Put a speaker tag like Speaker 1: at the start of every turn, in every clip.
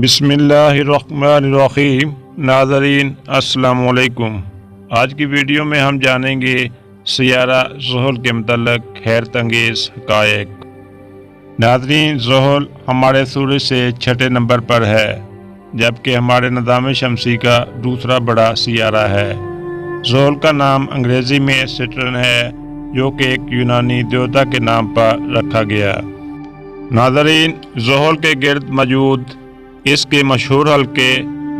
Speaker 1: بسم اللہ الرحمن الرحیم۔ ناظرین السلام علیکم۔ آج کی ویڈیو میں ہم جانیں گے سیارہ زحل کے متعلق حیرت انگیز حقائق۔ ناظرین، زحل ہمارے سورج سے چھٹے نمبر پر ہے، جبکہ ہمارے نظام شمسی کا دوسرا بڑا سیارہ ہے۔ زحل کا نام انگریزی میں سیٹرن ہے، جو کہ ایک یونانی دیوتا کے نام پر رکھا گیا۔ ناظرین، زحل کے گرد موجود اس کے مشہور حلقے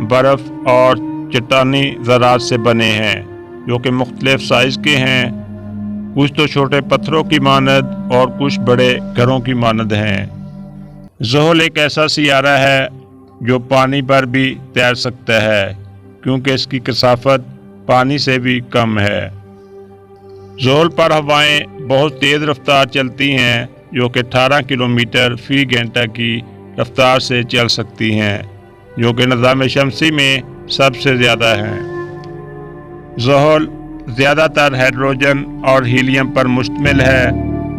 Speaker 1: برف اور چٹانی ذرات سے بنے ہیں، جو کہ مختلف سائز کے ہیں۔ کچھ تو چھوٹے پتھروں کی مانند اور کچھ بڑے گھروں کی مانند ہیں۔ زحل ایک ایسا سیارہ ہے جو پانی پر بھی تیر سکتا ہے، کیونکہ اس کی کثافت پانی سے بھی کم ہے۔ زحل پر ہوائیں بہت تیز رفتار چلتی ہیں، جو کہ 18 کلومیٹر فی گھنٹہ کی رفتار سے چل سکتی ہیں، جو کہ نظام شمسی میں سب سے زیادہ ہیں۔ زحل زیادہ تر ہائیڈروجن اور ہیلیم پر مشتمل ہے،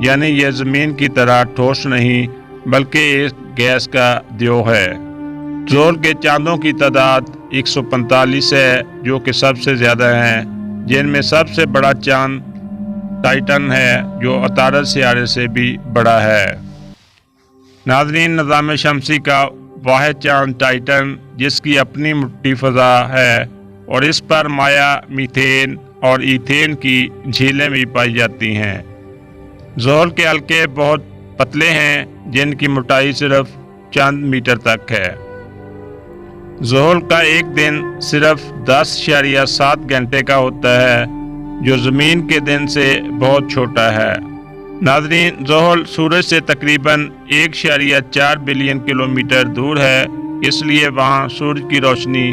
Speaker 1: یعنی یہ زمین کی طرح ٹھوس نہیں بلکہ ایک گیس کا دیو ہے۔ زحل کے چاندوں کی تعداد 145 ہے، جو کہ سب سے زیادہ ہیں، جن میں سب سے بڑا چاند ٹائٹن ہے، جو عطارد سیارے سے بھی بڑا ہے۔ ناظرین، نظام شمسی کا واحد چاند ٹائٹن، جس کی اپنی مٹی فضا ہے اور اس پر مائع میتھین اور ایتھین کی جھیلیں بھی پائی جاتی ہیں۔ زحل کے حلقے بہت پتلے ہیں، جن کی موٹائی صرف چند میٹر تک ہے۔ زحل کا ایک دن صرف 10.7 گھنٹے کا ہوتا ہے، جو زمین کے دن سے بہت چھوٹا ہے۔ ناظرین، زحل سورج سے تقریباً 1.4 بلین کلومیٹر دور ہے، اس لیے وہاں سورج کی روشنی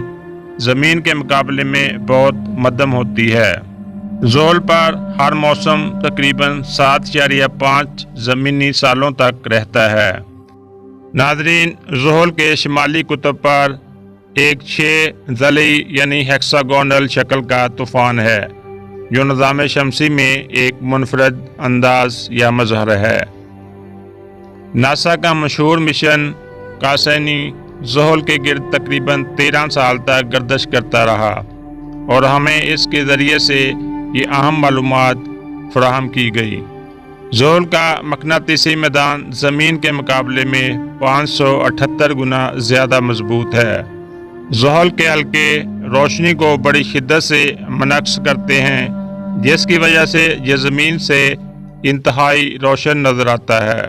Speaker 1: زمین کے مقابلے میں بہت مدھم ہوتی ہے۔ زحل پر ہر موسم تقریباً 7.5 زمینی سالوں تک رہتا ہے۔ ناظرین، زحل کے شمالی قطب پر ایک 6 ضلعی یعنی ہیکساگونل شکل کا طوفان ہے، جو نظام شمسی میں ایک منفرد انداز یا مظہر ہے۔ ناسا کا مشہور مشن کاسینی زحل کے گرد تقریباً 13 سال تک گردش کرتا رہا، اور ہمیں اس کے ذریعے سے یہ اہم معلومات فراہم کی گئی۔ زحل کا مقناطیسی میدان زمین کے مقابلے میں 578 گنا زیادہ مضبوط ہے۔ زحل کے حلقے روشنی کو بڑی شدت سے منعکس کرتے ہیں، جس کی وجہ سے یہ زمین سے انتہائی روشن نظر آتا ہے۔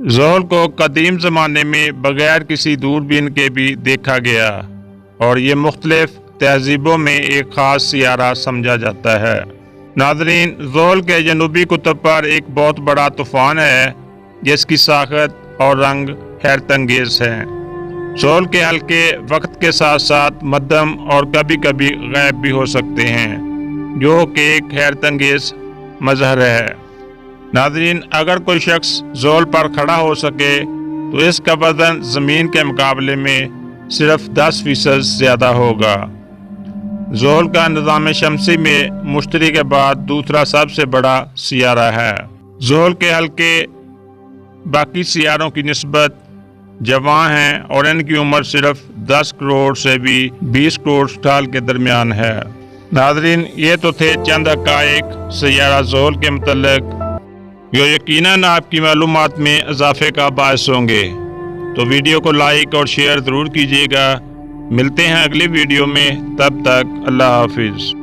Speaker 1: زحل کو قدیم زمانے میں بغیر کسی دوربین کے بھی دیکھا گیا، اور یہ مختلف تہذیبوں میں ایک خاص سیارہ سمجھا جاتا ہے۔ ناظرین، زحل کے جنوبی قطب پر ایک بہت بڑا طوفان ہے، جس کی ساخت اور رنگ حیرت انگیز ہیں۔ زحل کے حلقے وقت کے ساتھ ساتھ مدھم اور کبھی کبھی غائب بھی ہو سکتے ہیں، جو کہ ایک حیرت انگیز مظہر ہے۔ ناظرین، اگر کوئی شخص زحل پر کھڑا ہو سکے تو اس کا وزن زمین کے مقابلے میں صرف 10% زیادہ ہوگا۔ زحل کا نظام شمسی میں مشتری کے بعد دوسرا سب سے بڑا سیارہ ہے۔ زحل کے حلقے باقی سیاروں کی نسبت جوان ہیں، اور ان کی عمر صرف 10 کروڑ سے بھی 20 کروڑ سال کے درمیان ہے۔ ناظرین، یہ تو تھے چند حقائق سیارہ زحل کے متعلق، جو یقیناً آپ کی معلومات میں اضافے کا باعث ہوں گے۔ تو ویڈیو کو لائک اور شیئر ضرور کیجیے گا۔ ملتے ہیں اگلی ویڈیو میں، تب تک اللہ حافظ۔